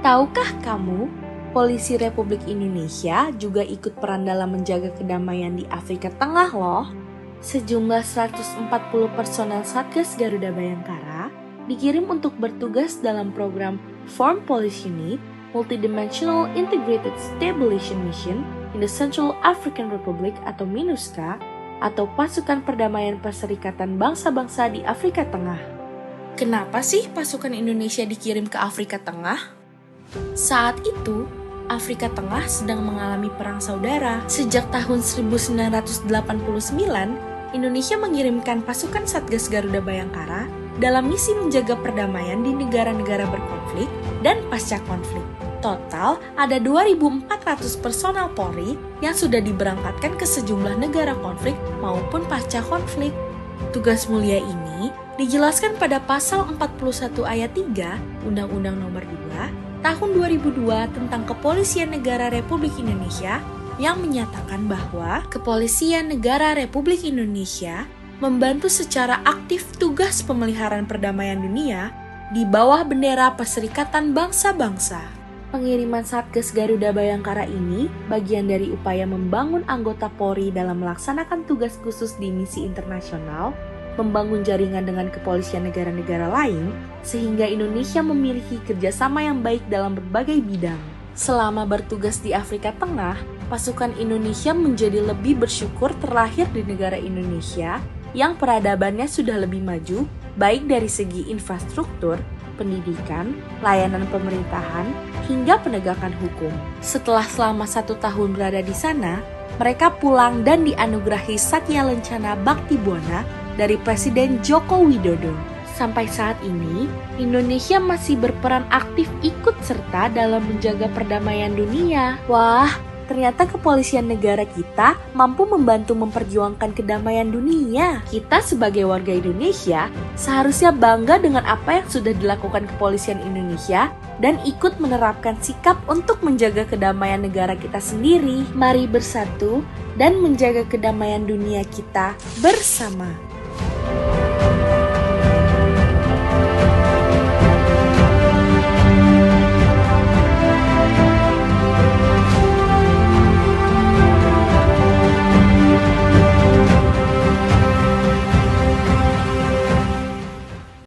Tahukah kamu, polisi Republik Indonesia juga ikut peran dalam menjaga kedamaian di Afrika Tengah loh. Sejumlah 140 personel Satgas Garuda Bayangkara dikirim untuk bertugas dalam program Foreign Police Unit Multidimensional Integrated Stabilization Mission in the Central African Republic atau MINUSCA, atau Pasukan Perdamaian Perserikatan Bangsa-Bangsa di Afrika Tengah. Kenapa sih pasukan Indonesia dikirim ke Afrika Tengah? Saat itu, Afrika Tengah sedang mengalami perang saudara. Sejak tahun 1989, Indonesia mengirimkan pasukan Satgas Garuda Bayangkara dalam misi menjaga perdamaian di negara-negara berkonflik dan pasca konflik. Total ada 2.400 personal Polri yang sudah diberangkatkan ke sejumlah negara konflik maupun pasca konflik. Tugas mulia ini dijelaskan pada pasal 41 ayat 3 Undang-Undang Nomor 2 Tahun 2002 tentang Kepolisian Negara Republik Indonesia yang menyatakan bahwa Kepolisian Negara Republik Indonesia membantu secara aktif tugas pemeliharaan perdamaian dunia di bawah bendera Perserikatan Bangsa-Bangsa. Pengiriman Satgas Garuda Bayangkara ini bagian dari upaya membangun anggota Polri dalam melaksanakan tugas khusus di misi internasional, membangun jaringan dengan kepolisian negara-negara lain, sehingga Indonesia memiliki kerjasama yang baik dalam berbagai bidang. Selama bertugas di Afrika Tengah, pasukan Indonesia menjadi lebih bersyukur terlahir di negara Indonesia yang peradabannya sudah lebih maju, baik dari segi infrastruktur, pendidikan, layanan pemerintahan, hingga penegakan hukum. Setelah selama 1 tahun berada di sana, mereka pulang dan dianugerahi Satya Lencana Bakti Buana dari Presiden Joko Widodo. Sampai saat ini, Indonesia masih berperan aktif ikut serta dalam menjaga perdamaian dunia. Wah, ternyata kepolisian negara kita mampu membantu memperjuangkan kedamaian dunia. Kita sebagai warga Indonesia seharusnya bangga dengan apa yang sudah dilakukan kepolisian Indonesia dan ikut menerapkan sikap untuk menjaga kedamaian negara kita sendiri. Mari bersatu dan menjaga kedamaian dunia kita bersama.